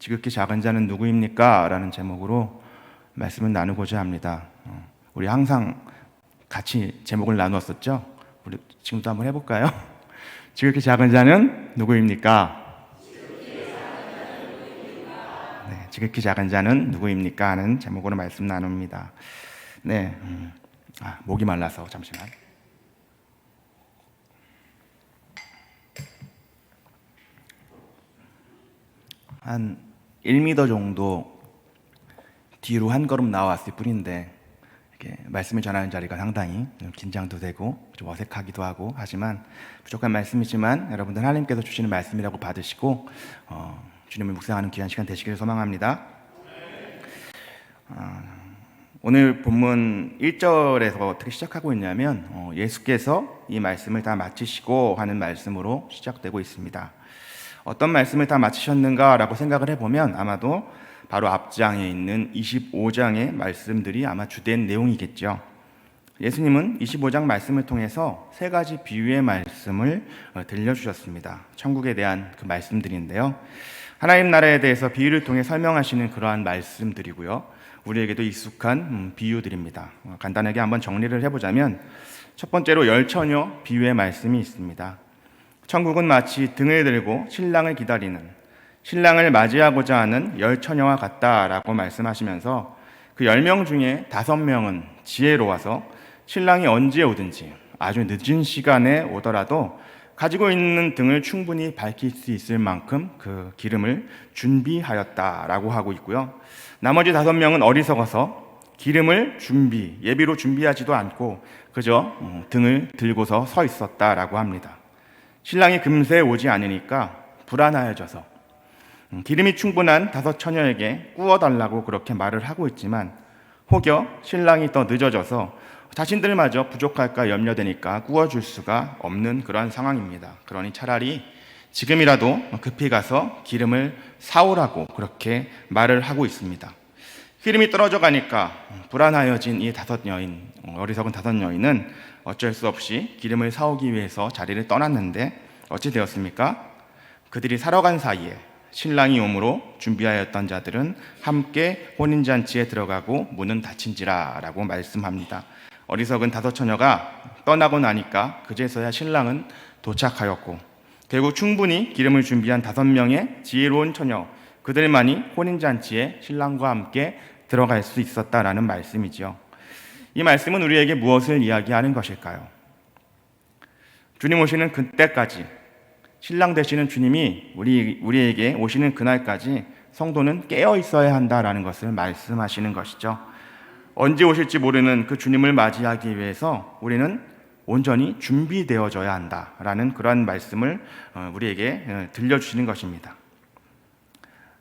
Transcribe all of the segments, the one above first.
지극히 작은 자는 누구입니까? 라는 제목으로 말씀을 나누고자 합니다. 우리 항상 같이 제목을 나누었었죠? 우리 지금도 한번 해볼까요? 지극히 작은 자는 누구입니까? 네, 지극히 작은 자는 누구입니까? 하는 제목으로 말씀 나눕니다. 네, 목이 말라서 잠시만. 한 1m 정도 뒤로 한 걸음 나왔을 뿐인데 이렇게 말씀을 전하는 자리가 상당히 긴장도 되고 좀 어색하기도 하고 하지만 부족한 말씀이지만 여러분들 하나님께서 주시는 말씀이라고 받으시고 주님을 묵상하는 귀한 시간 되시기를 소망합니다. 오늘 본문 1절에서 어떻게 시작하고 있냐면 예수께서 이 말씀을 다 마치시고 하는 말씀으로 시작되고 있습니다. 어떤 말씀을 다 마치셨는가라고 생각을 해보면 아마도 바로 앞장에 있는 25장의 말씀들이 아마 주된 내용이겠죠. 예수님은 25장 말씀을 통해서 세 가지 비유의 말씀을 들려주셨습니다. 천국에 대한 그 말씀들인데요. 하나님 나라에 대해서 비유를 통해 설명하시는 그러한 말씀들이고요. 우리에게도 익숙한 비유들입니다. 간단하게 한번 정리를 해보자면 첫 번째로 열처녀 비유의 말씀이 있습니다. 천국은 마치 등을 들고 신랑을 기다리는, 신랑을 맞이하고자 하는 열처녀와 같다라고 말씀하시면서 그 10명 중에 5명은 지혜로워서 신랑이 언제 오든지 아주 늦은 시간에 오더라도 가지고 있는 등을 충분히 밝힐 수 있을 만큼 그 기름을 준비하였다라고 하고 있고요. 나머지 5명은 어리석어서 기름을 예비로 준비하지도 않고 그저 등을 들고서 서 있었다라고 합니다. 신랑이 금세 오지 않으니까 불안하여져서 기름이 충분한 5 처녀에게 구워달라고 그렇게 말을 하고 있지만 혹여 신랑이 더 늦어져서 자신들마저 부족할까 염려되니까 구워줄 수가 없는 그런 상황입니다. 그러니 차라리 지금이라도 급히 가서 기름을 사오라고 그렇게 말을 하고 있습니다. 기름이 떨어져 가니까 불안하여진 이 5 여인, 어리석은 5 여인은 어쩔 수 없이 기름을 사오기 위해서 자리를 떠났는데 어찌 되었습니까? 그들이 사러 간 사이에 신랑이 오므로 준비하였던 자들은 함께 혼인잔치에 들어가고 문은 닫힌지라 라고 말씀합니다. 어리석은 5 처녀가 떠나고 나니까 그제서야 신랑은 도착하였고 결국 충분히 기름을 준비한 5명의 지혜로운 처녀, 그들만이 혼인잔치에 신랑과 함께 들어갈 수 있었다라는 말씀이지요. 이 말씀은 우리에게 무엇을 이야기하는 것일까요? 주님 오시는 그때까지, 신랑 되시는 주님이 우리에게 오시는 그날까지 성도는 깨어 있어야 한다라는 것을 말씀하시는 것이죠. 언제 오실지 모르는 그 주님을 맞이하기 위해서 우리는 온전히 준비되어져야 한다라는 그러한 말씀을 우리에게 들려주시는 것입니다.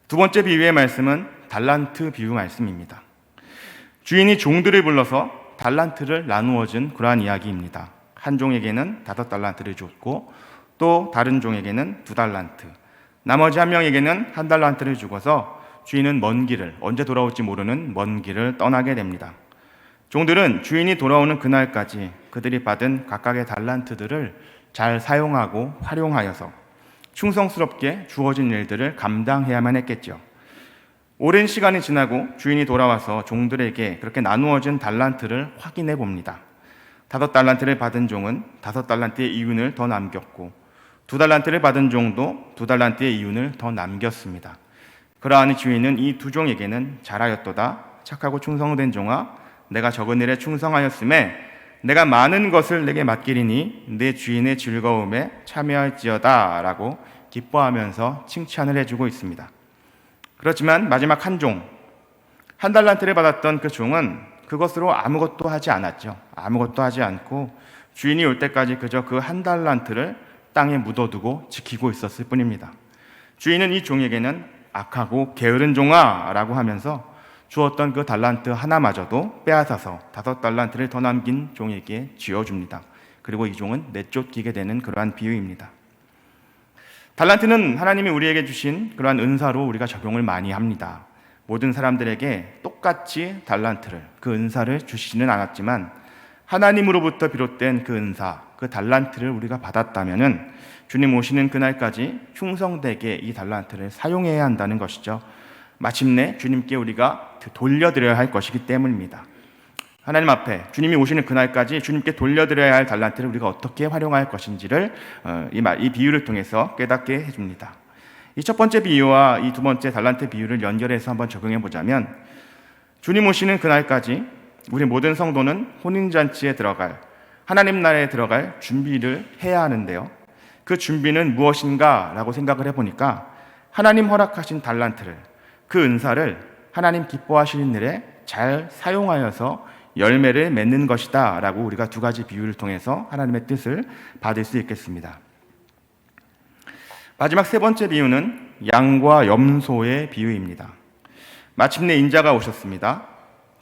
두 번째 비유의 말씀은 달란트 비유 말씀입니다. 주인이 종들을 불러서 달란트를 나누어 준 그러한 이야기입니다. 한 종에게는 5 달란트를 줬고 또 다른 종에게는 2 달란트, 나머지 한 명에게는 1 달란트를 주고서 주인은 먼 길을, 언제 돌아올지 모르는 먼 길을 떠나게 됩니다. 종들은 주인이 돌아오는 그날까지 그들이 받은 각각의 달란트들을 잘 사용하고 활용하여서 충성스럽게 주어진 일들을 감당해야만 했겠죠. 오랜 시간이 지나고 주인이 돌아와서 종들에게 그렇게 나누어진 달란트를 확인해 봅니다. 5 달란트를 받은 종은 5 달란트의 이윤을 더 남겼고 2 달란트를 받은 종도 2 달란트의 이윤을 더 남겼습니다. 그러하니 주인은 이 2 종에게는 잘하였도다, 착하고 충성된 종아, 내가 적은 일에 충성하였음에 내가 많은 것을 내게 맡기리니 내 주인의 즐거움에 참여할지어다 라고 기뻐하면서 칭찬을 해주고 있습니다. 그렇지만 마지막 한 종, 1 달란트를 받았던 그 종은 그것으로 아무것도 하지 않았죠. 아무것도 하지 않고 주인이 올 때까지 그저 그 1 달란트를 땅에 묻어두고 지키고 있었을 뿐입니다. 주인은 이 종에게는 악하고 게으른 종아 라고 하면서 주었던 그 달란트 하나마저도 빼앗아서 5 달란트를 더 남긴 종에게 쥐어줍니다. 그리고 이 종은 내쫓기게 되는 그러한 비유입니다. 달란트는 하나님이 우리에게 주신 그러한 은사로 우리가 적용을 많이 합니다. 모든 사람들에게 똑같이 달란트를, 그 은사를 주시지는 않았지만 하나님으로부터 비롯된 그 은사, 그 달란트를 우리가 받았다면은 주님 오시는 그날까지 충성되게 이 달란트를 사용해야 한다는 것이죠. 마침내 주님께 우리가 돌려드려야 할 것이기 때문입니다. 하나님 앞에 주님이 오시는 그날까지 주님께 돌려드려야 할 달란트를 우리가 어떻게 활용할 것인지를 이 비유를 통해서 깨닫게 해줍니다. 이 첫 번째 비유와 이 두 번째 달란트 비유를 연결해서 한번 적용해 보자면, 주님 오시는 그날까지 우리 모든 성도는 혼인잔치에 들어갈, 하나님 나라에 들어갈 준비를 해야 하는데요, 그 준비는 무엇인가 라고 생각을 해보니까 하나님 허락하신 달란트를, 그 은사를 하나님 기뻐하시는 일에 잘 사용하여서 열매를 맺는 것이다 라고 우리가 두 가지 비유를 통해서 하나님의 뜻을 받을 수 있겠습니다. 마지막 세 번째 비유는 양과 염소의 비유입니다. 마침내 인자가 오셨습니다.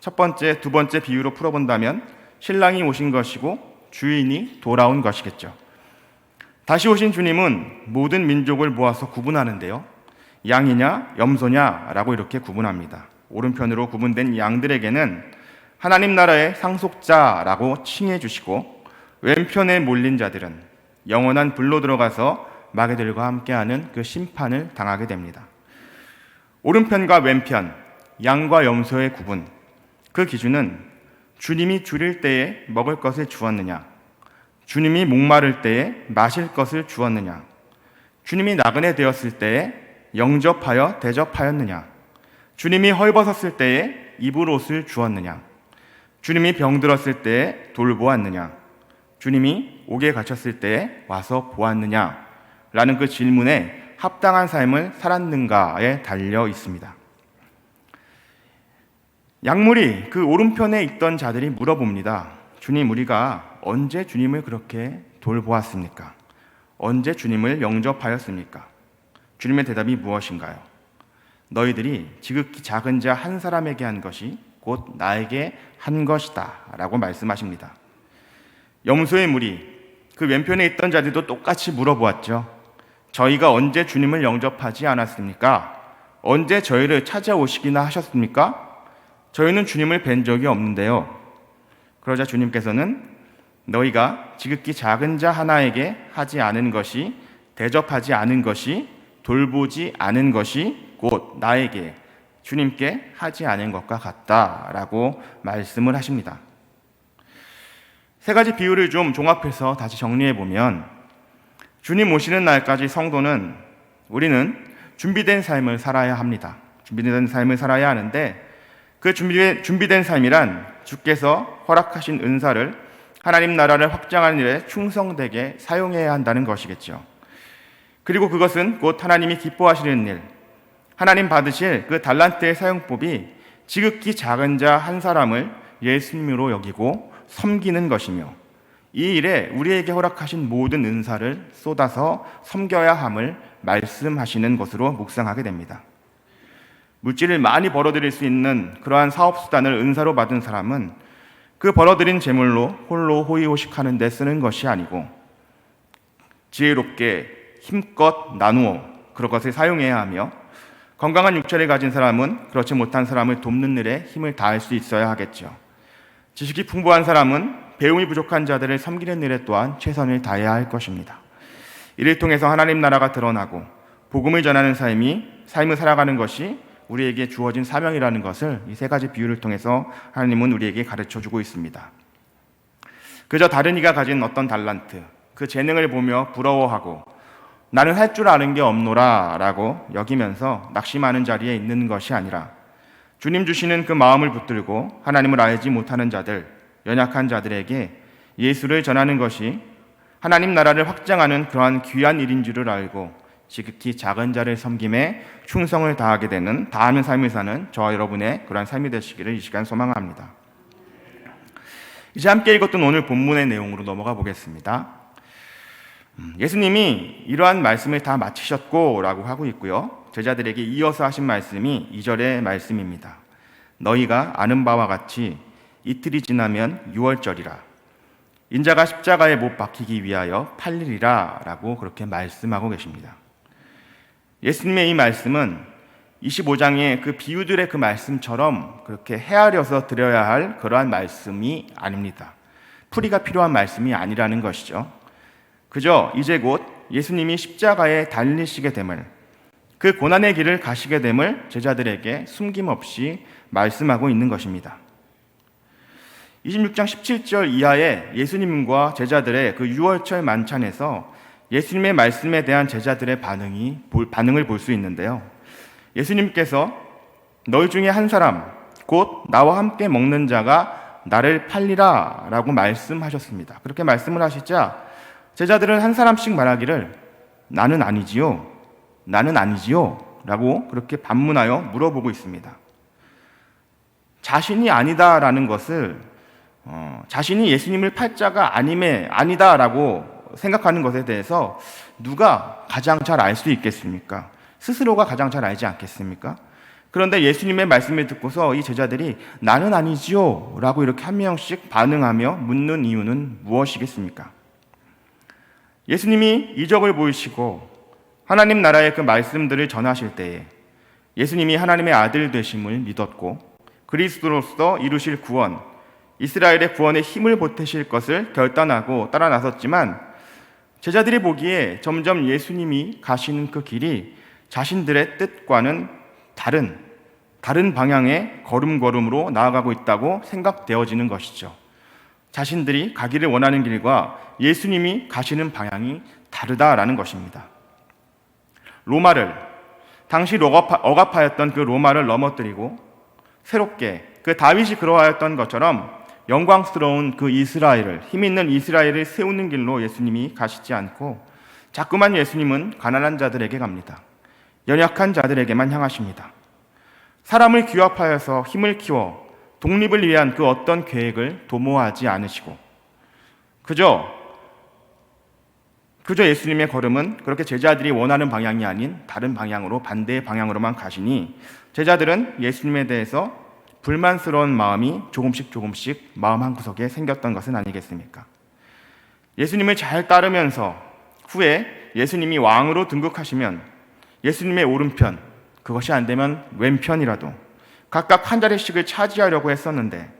첫 번째, 두 번째 비유로 풀어본다면 신랑이 오신 것이고 주인이 돌아온 것이겠죠. 다시 오신 주님은 모든 민족을 모아서 구분하는데요, 양이냐 염소냐라고 이렇게 구분합니다. 오른편으로 구분된 양들에게는 하나님 나라의 상속자라고 칭해 주시고, 왼편에 몰린 자들은 영원한 불로 들어가서 마귀들과 함께하는 그 심판을 당하게 됩니다. 오른편과 왼편, 양과 염소의 구분, 그 기준은 주님이 줄일 때에 먹을 것을 주었느냐, 주님이 목마를 때에 마실 것을 주었느냐, 주님이 나그네 되었을 때에 영접하여 대접하였느냐, 주님이 헐벗었을 때에 입을 옷을 주었느냐, 주님이 병들었을 때에 돌보았느냐, 주님이 옥에 갇혔을 때에 와서 보았느냐 라는 그 질문에 합당한 삶을 살았는가에 달려 있습니다. 약물이 그 오른편에 있던 자들이 물어봅니다. 주님, 우리가 언제 주님을 그렇게 돌보았습니까? 언제 주님을 영접하였습니까? 주님의 대답이 무엇인가요? 너희들이 지극히 작은 자 한 사람에게 한 것이 곧 나에게 한 것이다 라고 말씀하십니다. 염소의 무리, 그 왼편에 있던 자들도 똑같이 물어보았죠. 저희가 언제 주님을 영접하지 않았습니까? 언제 저희를 찾아오시기나 하셨습니까? 저희는 주님을 뵌 적이 없는데요. 그러자 주님께서는 너희가 지극히 작은 자 하나에게 하지 않은 것이, 대접하지 않은 것이, 돌보지 않은 것이 곧 나에게, 주님께 하지 않은 것과 같다라고 말씀을 하십니다. 세 가지 비유를 좀 종합해서 다시 정리해 보면, 주님 오시는 날까지 성도는, 우리는 준비된 삶을 살아야 합니다. 준비된 삶을 살아야 하는데, 그 준비된 삶이란 주께서 허락하신 은사를 하나님 나라를 확장하는 일에 충성되게 사용해야 한다는 것이겠죠. 그리고 그것은 곧 하나님이 기뻐하시는 일, 하나님 받으실 그 달란트의 사용법이 지극히 작은 자 한 사람을 예수님으로 여기고 섬기는 것이며, 이 일에 우리에게 허락하신 모든 은사를 쏟아서 섬겨야 함을 말씀하시는 것으로 묵상하게 됩니다. 물질을 많이 벌어들일 수 있는 그러한 사업수단을 은사로 받은 사람은 그 벌어들인 재물로 홀로 호의호식하는 데 쓰는 것이 아니고, 지혜롭게 힘껏 나누어 그런 것을 사용해야 하며, 건강한 육체를 가진 사람은 그렇지 못한 사람을 돕는 일에 힘을 다할 수 있어야 하겠죠. 지식이 풍부한 사람은 배움이 부족한 자들을 섬기는 일에 또한 최선을 다해야 할 것입니다. 이를 통해서 하나님 나라가 드러나고 복음을 전하는 삶을 살아가는 것이 우리에게 주어진 사명이라는 것을 이 세 가지 비유를 통해서 하나님은 우리에게 가르쳐주고 있습니다. 그저 다른 이가 가진 어떤 달란트, 그 재능을 보며 부러워하고 나는 할 줄 아는 게 없노라 라고 여기면서 낙심하는 자리에 있는 것이 아니라, 주님 주시는 그 마음을 붙들고 하나님을 알지 못하는 자들, 연약한 자들에게 예수를 전하는 것이 하나님 나라를 확장하는 그러한 귀한 일인 줄을 알고 지극히 작은 자를 섬김에 충성을 다하는 삶을 사는 저와 여러분의 그러한 삶이 되시기를 이 시간 소망합니다. 이제 함께 읽었던 오늘 본문의 내용으로 넘어가 보겠습니다. 예수님이 이러한 말씀을 다 마치셨고 라고 하고 있고요, 제자들에게 이어서 하신 말씀이 2절의 말씀입니다. 너희가 아는 바와 같이 이틀이 지나면 유월절이라, 인자가 십자가에 못 박히기 위하여 팔리리라 라고 그렇게 말씀하고 계십니다. 예수님의 이 말씀은 25장의 그 비유들의 그 말씀처럼 그렇게 헤아려서 드려야 할 그러한 말씀이 아닙니다. 풀이가 필요한 말씀이 아니라는 것이죠. 그저 이제 곧 예수님이 십자가에 달리시게 됨을, 그 고난의 길을 가시게 됨을 제자들에게 숨김없이 말씀하고 있는 것입니다. 26장 17절 이하에 예수님과 제자들의 그 유월절 만찬에서 예수님의 말씀에 대한 제자들의 반응을 볼 수 있는데요. 예수님께서 너희 중에 한 사람 곧 나와 함께 먹는 자가 나를 팔리라 라고 말씀하셨습니다. 그렇게 말씀을 하시자 제자들은 한 사람씩 말하기를 나는 아니지요, 나는 아니지요 라고 그렇게 반문하여 물어보고 있습니다. 자신이 아니다라는 것을 자신이 예수님을 팔 자가 아니다라고 생각하는 것에 대해서 누가 가장 잘 알 수 있겠습니까? 스스로가 가장 잘 알지 않겠습니까? 그런데 예수님의 말씀을 듣고서 이 제자들이 나는 아니지요 라고 이렇게 한 명씩 반응하며 묻는 이유는 무엇이겠습니까? 예수님이 이적을 보이시고 하나님 나라의 그 말씀들을 전하실 때에 예수님이 하나님의 아들 되심을 믿었고 그리스도로서 이루실 구원, 이스라엘의 구원의 힘을 보태실 것을 결단하고 따라 나섰지만 제자들이 보기에 점점 예수님이 가시는 그 길이 자신들의 뜻과는 다른 방향의 걸음걸음으로 나아가고 있다고 생각되어지는 것이죠. 자신들이 가기를 원하는 길과 예수님이 가시는 방향이 다르다라는 것입니다. 당시 억압하였던 그 로마를 넘어뜨리고 새롭게 그 다윗이 그러하였던 것처럼 영광스러운 그 힘있는 이스라엘을 세우는 길로 예수님이 가시지 않고 자꾸만 예수님은 가난한 자들에게 갑니다. 연약한 자들에게만 향하십니다. 사람을 규합하여서 힘을 키워 독립을 위한 그 어떤 계획을 도모하지 않으시고 그저 예수님의 걸음은 그렇게 제자들이 원하는 방향이 아닌 다른 방향으로, 반대의 방향으로만 가시니 제자들은 예수님에 대해서 불만스러운 마음이 조금씩 마음 한구석에 생겼던 것은 아니겠습니까? 예수님을 잘 따르면서 후에 예수님이 왕으로 등극하시면 예수님의 오른편, 그것이 안 되면 왼편이라도 각각 한 자리씩을 차지하려고 했었는데,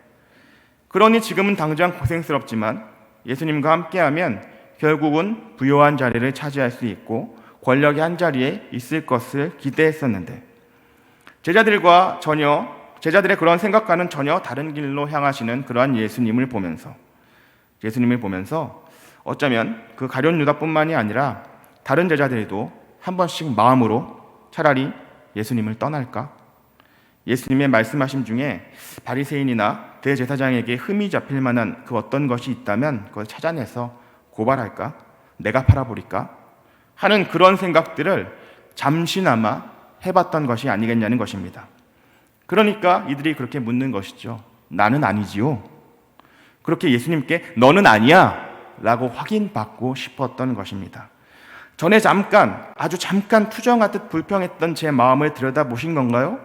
그러니 지금은 당장 고생스럽지만 예수님과 함께하면 결국은 부요한 자리를 차지할 수 있고 권력의 한 자리에 있을 것을 기대했었는데, 제자들의 그런 생각과는 전혀 다른 길로 향하시는 그러한 예수님을 보면서 어쩌면 그 가룟 유다뿐만이 아니라 다른 제자들도 한 번씩 마음으로 차라리 예수님을 떠날까? 예수님의 말씀하심 중에 바리새인이나 대제사장에게 흠이 잡힐 만한 그 어떤 것이 있다면 그걸 찾아내서 고발할까? 내가 팔아버릴까? 하는 그런 생각들을 잠시나마 해봤던 것이 아니겠냐는 것입니다. 그러니까 이들이 그렇게 묻는 것이죠. 나는 아니지요. 그렇게 예수님께 너는 아니야 라고 확인받고 싶었던 것입니다. 전에 아주 잠깐 투정하듯 불평했던 제 마음을 들여다보신 건가요?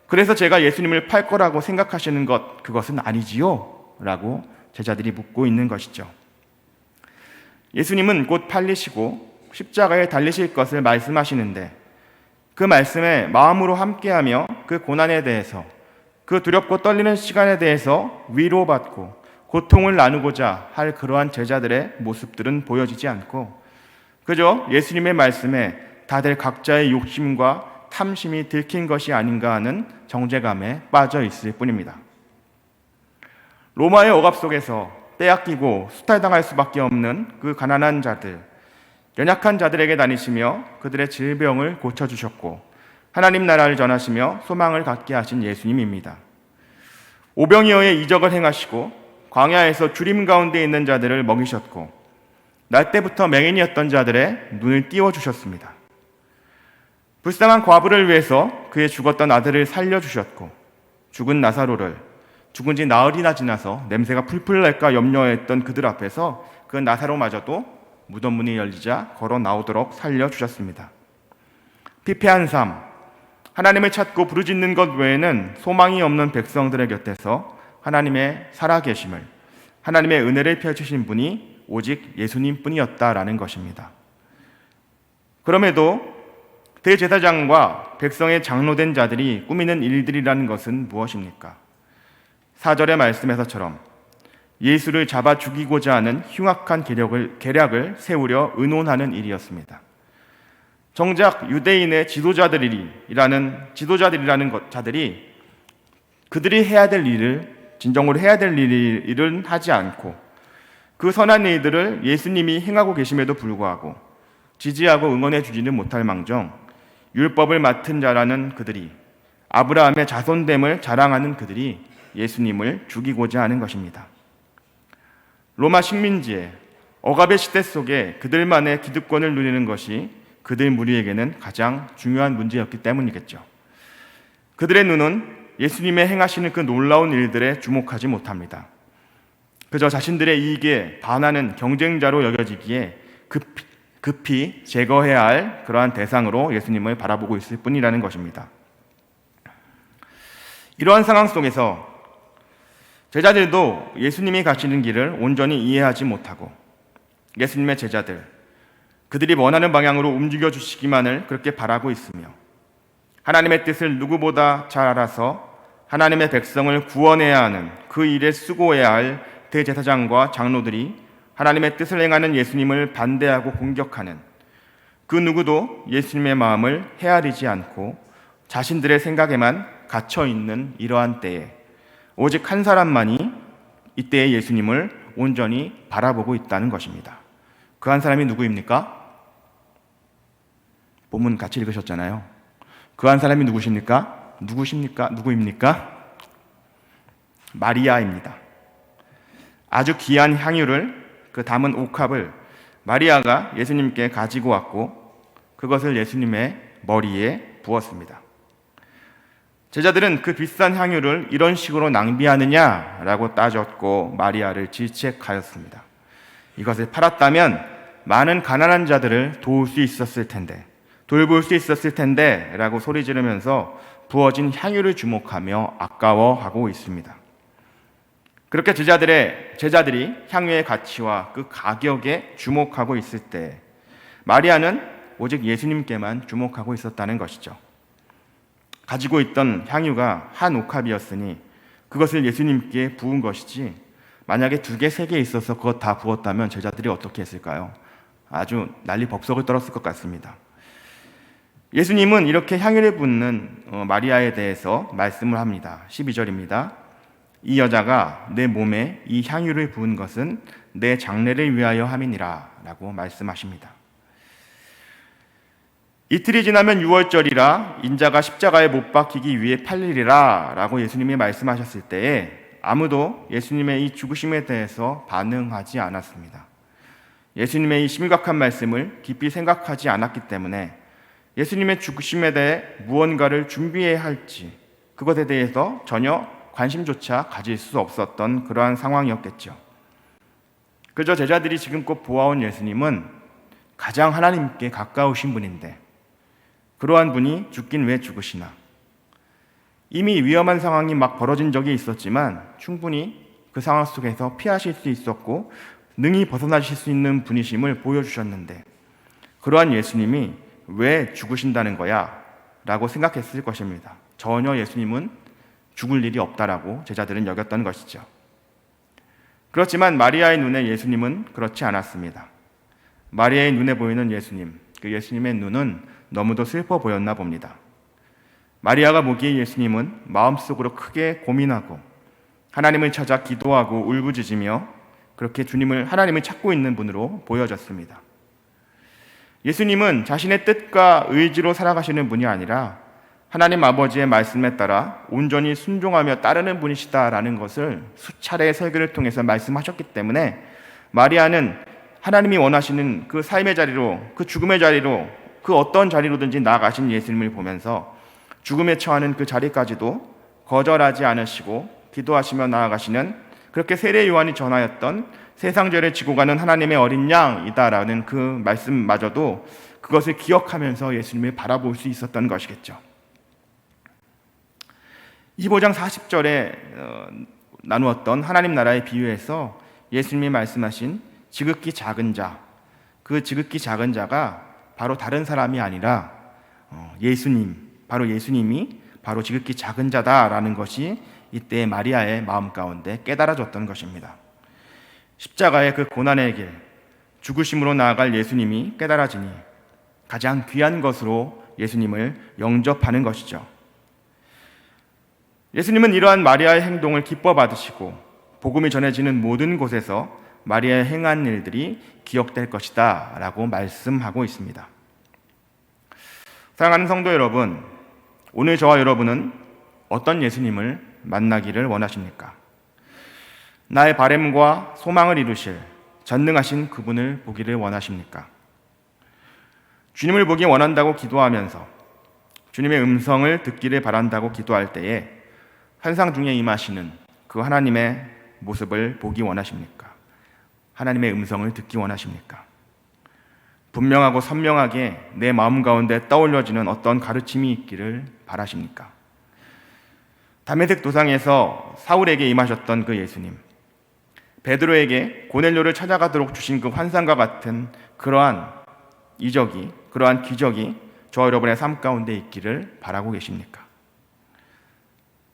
그래서 제가 예수님을 팔 거라고 생각하시는 그것은 아니지요? 라고 제자들이 묻고 있는 것이죠. 예수님은 곧 팔리시고 십자가에 달리실 것을 말씀하시는데 그 말씀에 마음으로 함께하며 그 고난에 대해서, 그 두렵고 떨리는 시간에 대해서 위로받고 고통을 나누고자 할 그러한 제자들의 모습들은 보여지지 않고 그저 예수님의 말씀에 다들 각자의 욕심과 탐심이 들킨 것이 아닌가 하는 정죄감에 빠져 있을 뿐입니다. 로마의 억압 속에서 빼앗기고 수탈당할 수밖에 없는 그 가난한 자들, 연약한 자들에게 다니시며 그들의 질병을 고쳐주셨고 하나님 나라를 전하시며 소망을 갖게 하신 예수님입니다. 오병이어의 이적을 행하시고 광야에서 주림 가운데 있는 자들을 먹이셨고 날 때부터 맹인이었던 자들의 눈을 띄워주셨습니다. 불쌍한 과부를 위해서 그의 죽었던 아들을 살려주셨고 죽은 나사로를 죽은 지 나흘이나 지나서 냄새가 풀풀 날까 염려했던 그들 앞에서 그 나사로마저도 무덤 문이 열리자 걸어 나오도록 살려주셨습니다. 피폐한 삶, 하나님을 찾고 부르짖는 것 외에는 소망이 없는 백성들의 곁에서 하나님의 살아계심을, 하나님의 은혜를 펼치신 분이 오직 예수님뿐이었다라는 것입니다. 그럼에도 대제사장과 백성의 장로된 자들이 꾸미는 일들이라는 것은 무엇입니까? 4절의 말씀에서처럼 예수를 잡아 죽이고자 하는 흉악한 계략을 세우려 의논하는 일이었습니다. 정작 유대인의 지도자들이라는 자들이 그들이 해야 될 일을, 진정으로 해야 될 일은 하지 않고 그 선한 일들을 예수님이 행하고 계심에도 불구하고 지지하고 응원해 주지는 못할 망정, 율법을 맡은 자라는 그들이, 아브라함의 자손됨을 자랑하는 그들이 예수님을 죽이고자 하는 것입니다. 로마 식민지의 억압의 시대 속에 그들만의 기득권을 누리는 것이 그들 무리에게는 가장 중요한 문제였기 때문이겠죠. 그들의 눈은 예수님의 행하시는 그 놀라운 일들에 주목하지 못합니다. 그저 자신들의 이익에 반하는 경쟁자로 여겨지기에 급히 제거해야 할 그러한 대상으로 예수님을 바라보고 있을 뿐이라는 것입니다. 이러한 상황 속에서 제자들도 예수님이 가시는 길을 온전히 이해하지 못하고 예수님의 제자들, 그들이 원하는 방향으로 움직여 주시기만을 그렇게 바라고 있으며 하나님의 뜻을 누구보다 잘 알아서 하나님의 백성을 구원해야 하는 그 일에 수고해야 할 대제사장과 장로들이 하나님의 뜻을 행하는 예수님을 반대하고 공격하는 그 누구도 예수님의 마음을 헤아리지 않고 자신들의 생각에만 갇혀 있는 이러한 때에 오직 한 사람만이 이때의 예수님을 온전히 바라보고 있다는 것입니다. 그 한 사람이 누구입니까? 본문 같이 읽으셨잖아요. 그 한 사람이 누구입니까? 마리아입니다. 아주 귀한 향유를, 그 담은 옥합을 마리아가 예수님께 가지고 왔고 그것을 예수님의 머리에 부었습니다. 제자들은 그 비싼 향유를 이런 식으로 낭비하느냐라고 따졌고 마리아를 질책하였습니다. 이것을 팔았다면 많은 가난한 자들을 도울 수 있었을 텐데, 돌볼 수 있었을 텐데 라고 소리 지르면서 부어진 향유를 주목하며 아까워하고 있습니다. 그렇게 제자들이 향유의 가치와 그 가격에 주목하고 있을 때 마리아는 오직 예수님께만 주목하고 있었다는 것이죠. 가지고 있던 향유가 한 옥합이었으니 그것을 예수님께 부은 것이지, 만약에 2개, 3개 있어서 그것 다 부었다면 제자들이 어떻게 했을까요? 아주 난리 법석을 떨었을 것 같습니다. 예수님은 이렇게 향유를 붓는 마리아에 대해서 말씀을 합니다. 12절입니다. 이 여자가 내 몸에 이 향유를 부은 것은 내 장례를 위하여 함이니라 라고 말씀하십니다. 이틀이 지나면 유월절이라 인자가 십자가에 못 박히기 위해 팔리리라 라고 예수님이 말씀하셨을 때에 아무도 예수님의 이 죽으심에 대해서 반응하지 않았습니다. 예수님의 이 심각한 말씀을 깊이 생각하지 않았기 때문에 예수님의 죽으심에 대해 무언가를 준비해야 할지 그것에 대해서 전혀 관심조차 가질 수 없었던 그러한 상황이었겠죠. 그저 제자들이 지금껏 보아온 예수님은 가장 하나님께 가까우신 분인데 그러한 분이 죽긴 왜 죽으시나? 이미 위험한 상황이 막 벌어진 적이 있었지만 충분히 그 상황 속에서 피하실 수 있었고 능히 벗어나실 수 있는 분이심을 보여주셨는데 그러한 예수님이 왜 죽으신다는 거야? 라고 생각했을 것입니다. 전혀 예수님은 죽을 일이 없다라고 제자들은 여겼던 것이죠. 그렇지만 마리아의 눈에 예수님은 그렇지 않았습니다. 마리아의 눈에 보이는 예수님, 그 예수님의 눈은 너무도 슬퍼 보였나 봅니다. 마리아가 보기에 예수님은 마음속으로 크게 고민하고 하나님을 찾아 기도하고 울부짖으며 그렇게 하나님을 찾고 있는 분으로 보여졌습니다. 예수님은 자신의 뜻과 의지로 살아가시는 분이 아니라 하나님 아버지의 말씀에 따라 온전히 순종하며 따르는 분이시다라는 것을 수차례의 설교를 통해서 말씀하셨기 때문에 마리아는 하나님이 원하시는 그 삶의 자리로, 그 죽음의 자리로, 그 어떤 자리로든지 나아가신 예수님을 보면서 죽음에 처하는 그 자리까지도 거절하지 않으시고 기도하시며 나아가시는, 그렇게 세례 요한이 전하였던 세상죄를 지고 가는 하나님의 어린 양이다라는 그 말씀마저도 그것을 기억하면서 예수님을 바라볼 수 있었던 것이겠죠. 25장 40절에 나누었던 하나님 나라의 비유에서 예수님이 말씀하신 지극히 작은 자, 그 지극히 작은 자가 바로 다른 사람이 아니라 바로 예수님이 바로 지극히 작은 자다라는 것이 이때 마리아의 마음 가운데 깨달아졌던 것입니다. 십자가의 그 고난의 길, 죽으심으로 나아갈 예수님이 깨달아지니 가장 귀한 것으로 예수님을 영접하는 것이죠. 예수님은 이러한 마리아의 행동을 기뻐 받으시고 복음이 전해지는 모든 곳에서 마리아의 행한 일들이 기억될 것이다 라고 말씀하고 있습니다. 사랑하는 성도 여러분, 오늘 저와 여러분은 어떤 예수님을 만나기를 원하십니까? 나의 바램과 소망을 이루실 전능하신 그분을 보기를 원하십니까? 주님을 보기 원한다고 기도하면서 주님의 음성을 듣기를 바란다고 기도할 때에 환상 중에 임하시는 그 하나님의 모습을 보기 원하십니까? 하나님의 음성을 듣기 원하십니까? 분명하고 선명하게 내 마음 가운데 떠올려지는 어떤 가르침이 있기를 바라십니까? 다메섹 도상에서 사울에게 임하셨던 그 예수님, 베드로에게 고넬료를 찾아가도록 주신 그 환상과 같은 그러한 기적이 저와 여러분의 삶 가운데 있기를 바라고 계십니까?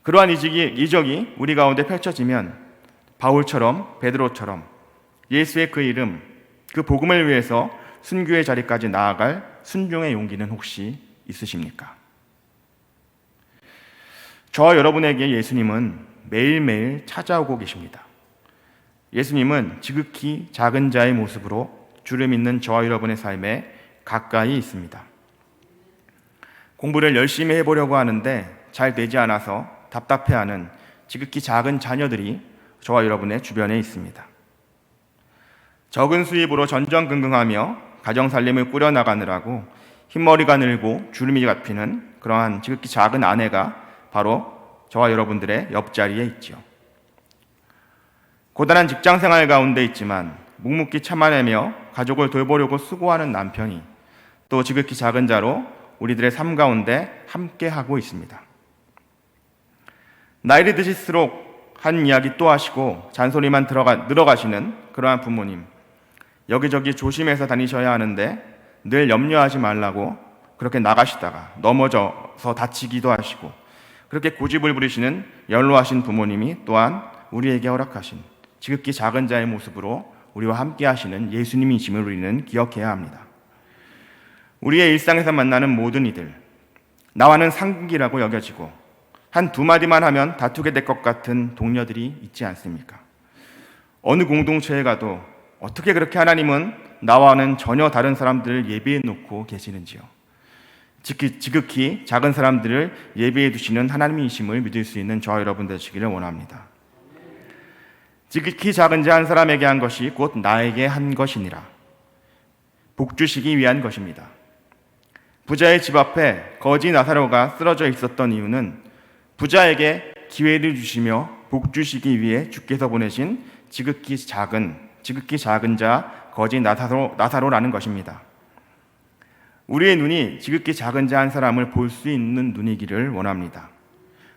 그러한 이적이 우리 가운데 펼쳐지면 바울처럼 베드로처럼 예수의 그 이름, 그 복음을 위해서 순교의 자리까지 나아갈 순종의 용기는 혹시 있으십니까? 저와 여러분에게 예수님은 매일매일 찾아오고 계십니다. 예수님은 지극히 작은 자의 모습으로 주를 믿는 저와 여러분의 삶에 가까이 있습니다. 공부를 열심히 해보려고 하는데 잘 되지 않아서 답답해하는 지극히 작은 자녀들이 저와 여러분의 주변에 있습니다. 적은 수입으로 전전긍긍하며 가정살림을 꾸려나가느라고 흰머리가 늘고 주름이 잡히는 그러한 지극히 작은 아내가 바로 저와 여러분들의 옆자리에 있지요. 고단한 직장생활 가운데 있지만 묵묵히 참아내며 가족을 돌보려고 수고하는 남편이 또 지극히 작은 자로 우리들의 삶 가운데 함께하고 있습니다. 나이를 드실수록 한 이야기 또 하시고 잔소리만 늘어가시는 그러한 부모님, 여기저기 조심해서 다니셔야 하는데 늘 염려하지 말라고 그렇게 나가시다가 넘어져서 다치기도 하시고 그렇게 고집을 부리시는 연로하신 부모님이 또한 우리에게 허락하신 지극히 작은 자의 모습으로 우리와 함께 하시는 예수님이심을 우리는 기억해야 합니다. 우리의 일상에서 만나는 모든 이들, 나와는 상극이라고 여겨지고 한 두 마디만 하면 다투게 될 것 같은 동료들이 있지 않습니까? 어느 공동체에 가도 어떻게 그렇게 하나님은 나와는 전혀 다른 사람들을 예비해 놓고 계시는지요? 지극히 작은 사람들을 예비해 두시는 하나님이심을 믿을 수 있는 저와 여러분 되시기를 원합니다. 지극히 작은 자 한 사람에게 한 것이 곧 나에게 한 것이니라. 복 주시기 위한 것입니다. 부자의 집 앞에 거지 나사로가 쓰러져 있었던 이유는 부자에게 기회를 주시며 복 주시기 위해 주께서 보내신 지극히 작은 자 거지 나사로라는 것입니다. 우리의 눈이 지극히 작은 자 한 사람을 볼 수 있는 눈이기를 원합니다.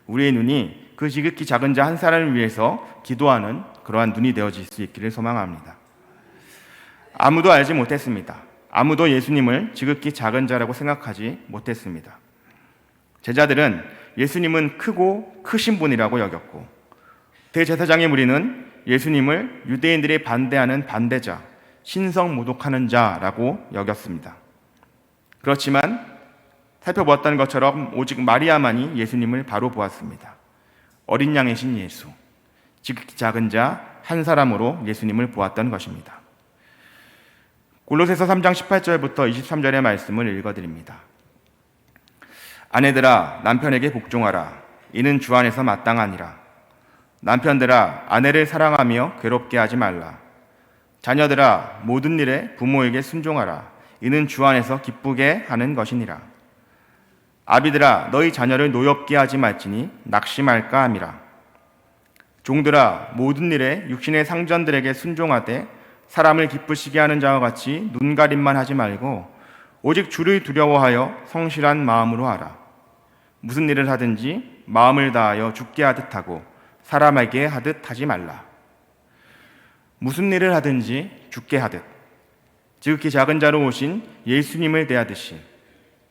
우리의 눈이 그 지극히 작은 자 한 사람을 위해서 기도하는 그러한 눈이 되어질 수 있기를 소망합니다. 아무도 알지 못했습니다. 아무도 예수님을 지극히 작은 자라고 생각하지 못했습니다. 제자들은 예수님은 크고 크신 분이라고 여겼고 대제사장의 무리는 예수님을 유대인들이 반대하는 반대자, 신성모독하는 자라고 여겼습니다. 그렇지만 살펴보았던 것처럼 오직 마리아만이 예수님을 바로 보았습니다. 어린 양의 신 예수, 지극히 작은 자 한 사람으로 예수님을 보았던 것입니다. 골로새서 3장 18절부터 23절의 말씀을 읽어드립니다. 아내들아 남편에게 복종하라. 이는 주 안에서 마땅하니라. 남편들아 아내를 사랑하며 괴롭게 하지 말라. 자녀들아 모든 일에 부모에게 순종하라. 이는 주 안에서 기쁘게 하는 것이니라. 아비들아 너희 자녀를 노엽게 하지 말지니 낙심할까 함이라. 종들아 모든 일에 육신의 상전들에게 순종하되 사람을 기쁘시게 하는 자와 같이 눈가림만 하지 말고 오직 주를 두려워하여 성실한 마음으로 하라. 무슨 일을 하든지 마음을 다하여 주께 하듯 하고 사람에게 하듯 하지 말라. 무슨 일을 하든지 주께 하듯, 지극히 작은 자로 오신 예수님을 대하듯이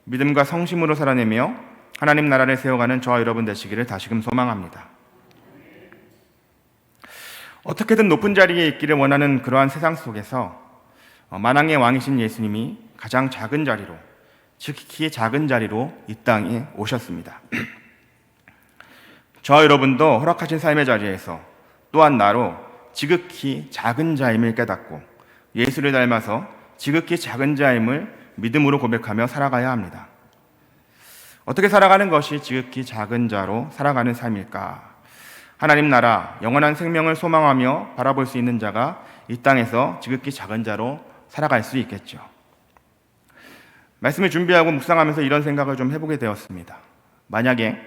믿음과 성심으로 살아내며 하나님 나라를 세워가는 저와 여러분 되시기를 다시금 소망합니다. 어떻게든 높은 자리에 있기를 원하는 그러한 세상 속에서 만왕의 왕이신 예수님이 가장 작은 자리로, 지극히 작은 자리로 이 땅에 오셨습니다. 저와 여러분도 허락하신 삶의 자리에서 또한 나로 지극히 작은 자임을 깨닫고 예수를 닮아서 지극히 작은 자임을 믿음으로 고백하며 살아가야 합니다. 어떻게 살아가는 것이 지극히 작은 자로 살아가는 삶일까? 하나님 나라, 영원한 생명을 소망하며 바라볼 수 있는 자가 이 땅에서 지극히 작은 자로 살아갈 수 있겠죠. 말씀을 준비하고 묵상하면서 이런 생각을 좀 해보게 되었습니다. 만약에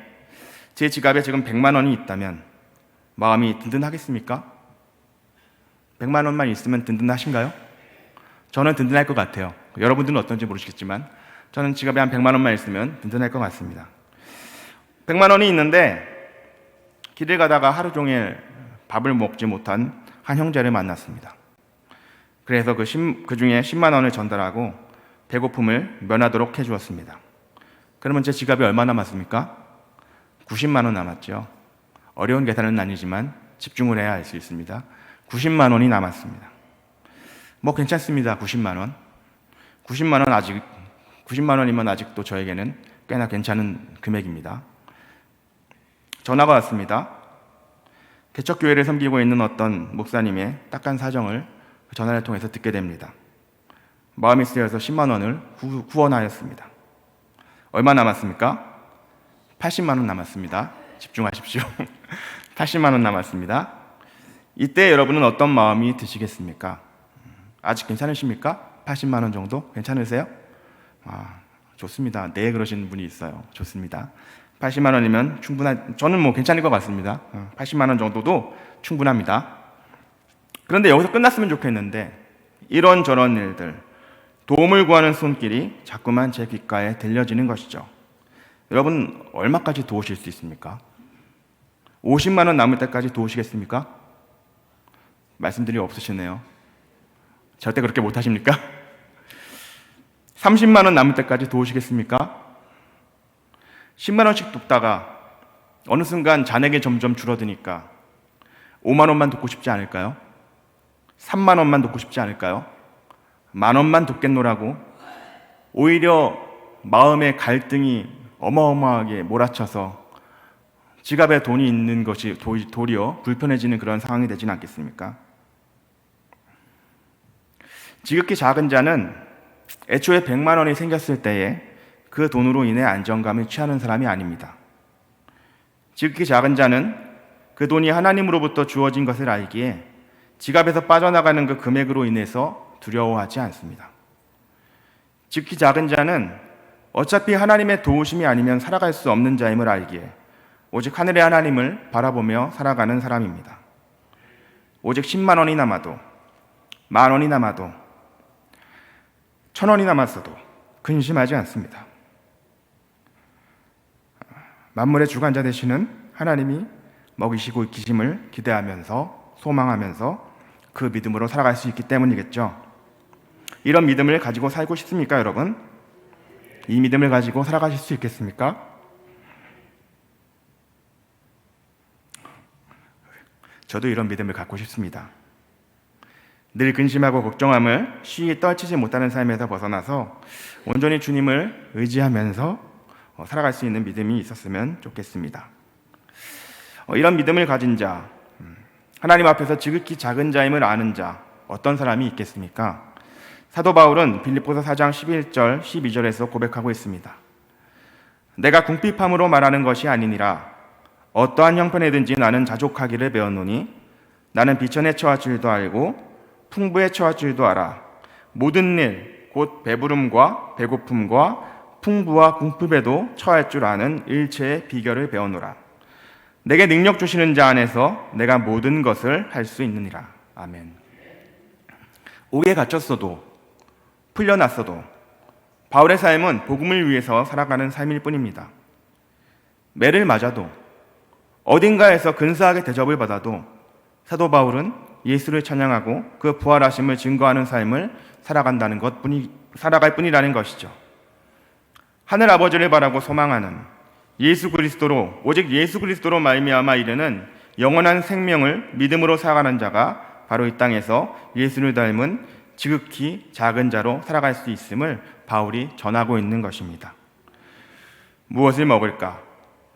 제 지갑에 지금 100만 원이 있다면 마음이 든든하겠습니까? 100만 원만 있으면 든든하신가요? 저는 든든할 것 같아요. 여러분들은 어떤지 모르시겠지만 저는 지갑에 한 100만 원만 있으면 든든할 것 같습니다. 100만 원이 있는데 길을 가다가 하루 종일 밥을 먹지 못한 한 형제를 만났습니다. 그래서 그 중에 10만 원을 전달하고 배고픔을 면하도록 해주었습니다. 그러면 제 지갑에 얼마 남았습니까? 90만 원 남았죠. 어려운 계산은 아니지만 집중을 해야 할 수 있습니다. 90만 원이 남았습니다. 뭐 괜찮습니다. 90만 원. 90만 원이면 아직도 저에게는 꽤나 괜찮은 금액입니다. 전화가 왔습니다. 개척교회를 섬기고 있는 어떤 목사님의 딱한 사정을 전화를 통해서 듣게 됩니다. 마음이 쓰여서 10만 원을 후원하였습니다. 얼마 남았습니까? 80만 원 남았습니다. 집중하십시오. 80만 원 남았습니다. 이때 여러분은 어떤 마음이 드시겠습니까? 아직 괜찮으십니까? 80만 원 정도? 괜찮으세요? 좋습니다. 네, 그러시는 분이 있어요. 좋습니다. 80만 원이면 저는 뭐 괜찮을 것 같습니다. 80만 원 정도도 충분합니다. 그런데 여기서 끝났으면 좋겠는데 이런저런 일들, 도움을 구하는 손길이 자꾸만 제 귓가에 들려지는 것이죠. 여러분 얼마까지 도우실 수 있습니까? 50만 원 남을 때까지 도우시겠습니까? 말씀들이 없으시네요. 절대 그렇게 못하십니까? 30만 원 남을 때까지 도우시겠습니까? 10만 원씩 돕다가 어느 순간 잔액이 점점 줄어드니까 5만 원만 돕고 싶지 않을까요? 3만 원만 돕고 싶지 않을까요? 만 원만 돕겠노라고 오히려 마음의 갈등이 어마어마하게 몰아쳐서 지갑에 돈이 있는 것이 도리어 불편해지는 그런 상황이 되지는 않겠습니까? 지극히 작은 자는 애초에 100만 원이 생겼을 때에 그 돈으로 인해 안정감을 취하는 사람이 아닙니다. 지극히 작은 자는 그 돈이 하나님으로부터 주어진 것을 알기에 지갑에서 빠져나가는 그 금액으로 인해서 두려워하지 않습니다. 지극히 작은 자는 어차피 하나님의 도우심이 아니면 살아갈 수 없는 자임을 알기에 오직 하늘의 하나님을 바라보며 살아가는 사람입니다. 오직 10만 원이 남아도, 만 원이 남아도, 1,000원이 남았어도 근심하지 않습니다. 만물의 주관자 되시는 하나님이 먹이시고 이기심을 기대하면서 소망하면서 그 믿음으로 살아갈 수 있기 때문이겠죠. 이런 믿음을 가지고 살고 싶습니까, 여러분? 이 믿음을 가지고 살아가실 수 있겠습니까? 저도 이런 믿음을 갖고 싶습니다. 늘 근심하고 걱정함을 쉬이 떨치지 못하는 삶에서 벗어나서 온전히 주님을 의지하면서 살아갈 수 있는 믿음이 있었으면 좋겠습니다. 이런 믿음을 가진 자, 하나님 앞에서 지극히 작은 자임을 아는 자, 어떤 사람이 있겠습니까? 사도 바울은 빌립보서 4장 11절, 12절에서 고백하고 있습니다. 내가 궁핍함으로 말하는 것이 아니니라. 어떠한 형편에든지 나는 자족하기를 배웠노니 나는 비천에 처할 줄도 알고 풍부에 처할 줄도 알아. 모든 일, 곧 배부름과 배고픔과 풍부와 궁핍에도 처할 줄 아는 일체의 비결을 배우노라. 내게 능력 주시는 자 안에서 내가 모든 것을 할 수 있느니라. 아멘. 옥에 갇혔어도 풀려났어도 바울의 삶은 복음을 위해서 살아가는 삶일 뿐입니다. 매를 맞아도 어딘가에서 근사하게 대접을 받아도 사도 바울은 예수를 찬양하고 그 부활하심을 증거하는 삶을 살아갈 뿐이라는 것이죠. 하늘 아버지를 바라고 소망하는 예수 그리스도로, 오직 예수 그리스도로 말미암아 이르는 영원한 생명을 믿음으로 살아가는 자가 바로 이 땅에서 예수를 닮은 지극히 작은 자로 살아갈 수 있음을 바울이 전하고 있는 것입니다. 무엇을 먹을까?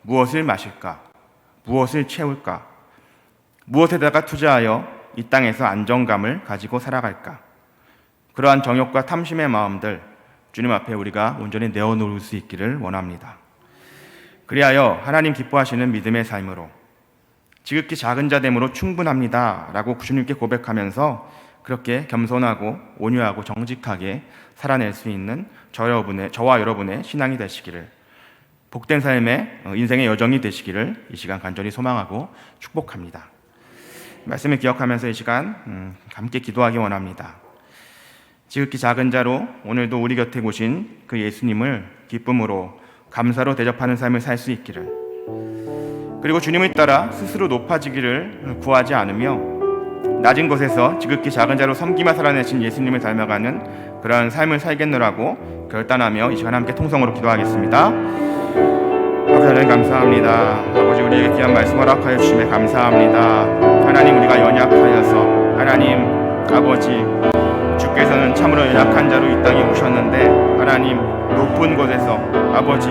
무엇을 마실까? 무엇을 채울까? 무엇에다가 투자하여 이 땅에서 안정감을 가지고 살아갈까? 그러한 정욕과 탐심의 마음들 주님 앞에 우리가 온전히 내어놓을 수 있기를 원합니다. 그리하여 하나님 기뻐하시는 믿음의 삶으로 지극히 작은 자됨으로 충분합니다 라고 주님께 고백하면서 그렇게 겸손하고 온유하고 정직하게 살아낼 수 있는 저와 여러분의 신앙이 되시기를, 복된 삶의 인생의 여정이 되시기를 이 시간 간절히 소망하고 축복합니다. 말씀을 기억하면서 이 시간 함께 기도하기 원합니다. 지극히 작은 자로 오늘도 우리 곁에 오신 그 예수님을 기쁨으로 감사로 대접하는 삶을 살 수 있기를, 그리고 주님을 따라 스스로 높아지기를 구하지 않으며 낮은 곳에서 지극히 작은 자로 섬기며 살아내신 예수님을 닮아가는 그러한 삶을 살겠노라고 결단하며 이 시간 함께 통성으로 기도하겠습니다. 아버지 하나님 감사합니다. 아버지 우리에게 귀한 말씀 허락하여 주심에 감사합니다. 하나님 우리가 연약하여서 하나님 아버지 주께서는 참으로 연약한 자로 이 땅에 오셨는데 하나님 높은 곳에서 아버지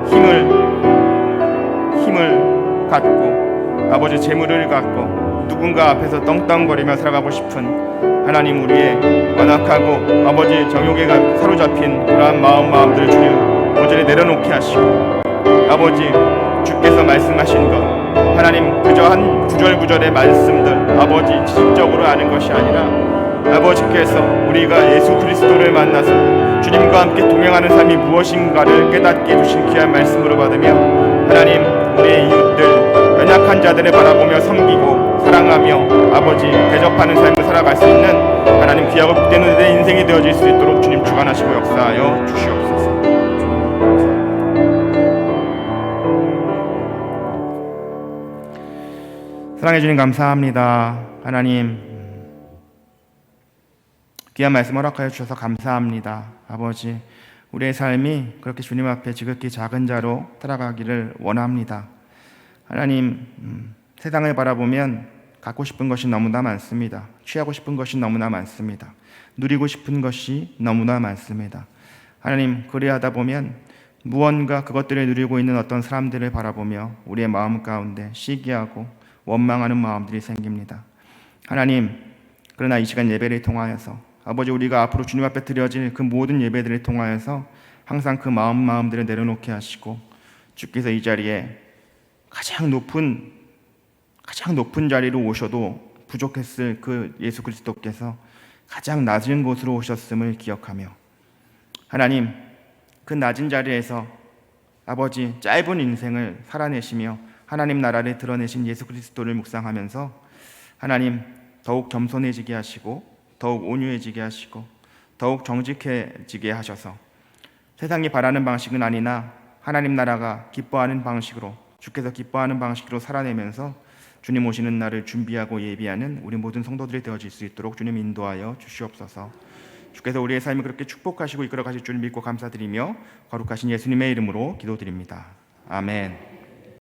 힘을 갖고 아버지 재물을 갖고 누군가 앞에서 떵떵거리며 살아가고 싶은 하나님 우리의 완악하고 아버지 정욕에 사로잡힌 그러한 마음들을 주님 온전히 내려놓게 하시고 아버지 주께서 말씀하신 것 하나님 그저 한 구절구절의 말씀들 아버지 지식적으로 아는 것이 아니라 아버지께서 우리가 예수 그리스도를 만나서 주님과 함께 동행하는 삶이 무엇인가를 깨닫게 해주신 귀한 말씀으로 받으며 하나님 우리의 이웃들 연약한 자들을 바라보며 섬기고 사랑하며 아버지 대접하는 삶을 살아갈 수 있는 하나님 귀하고 복된 내 인생이 되어질 수 있도록 주님 주관하시고 역사하여 주시옵소서. 사랑해 주님 감사합니다. 하나님 귀한 말씀 허락하여 주셔서 감사합니다. 아버지 우리의 삶이 그렇게 주님 앞에 지극히 작은 자로 살아가기를 원합니다. 하나님 세상을 바라보면 갖고 싶은 것이 너무나 많습니다. 취하고 싶은 것이 너무나 많습니다. 누리고 싶은 것이 너무나 많습니다. 하나님 그리하다 보면 무언가 그것들을 누리고 있는 어떤 사람들을 바라보며 우리의 마음 가운데 시기하고 원망하는 마음들이 생깁니다. 하나님 그러나 이 시간 예배를 통하여서 아버지 우리가 앞으로 주님 앞에 드려질 그 모든 예배들을 통하여서 항상 그 마음들을 내려놓게 하시고 주께서 이 자리에 가장 높은 자리로 오셔도 부족했을 그 예수 그리스도께서 가장 낮은 곳으로 오셨음을 기억하며 하나님 그 낮은 자리에서 아버지 짧은 인생을 살아내시며 하나님 나라를 드러내신 예수 그리스도를 묵상하면서 하나님 더욱 겸손해지게 하시고 더욱 온유해지게 하시고 더욱 정직해지게 하셔서 세상이 바라는 방식은 아니나 하나님 나라가 기뻐하는 방식으로 주께서 기뻐하는 방식으로 살아내면서 주님 오시는 날을 준비하고 예비하는 우리 모든 성도들이 되어질 수 있도록 주님 인도하여 주시옵소서. 주께서 우리의 삶을 그렇게 축복하시고 이끌어 가실 줄 믿고 감사드리며 거룩하신 예수님의 이름으로 기도드립니다. 아멘.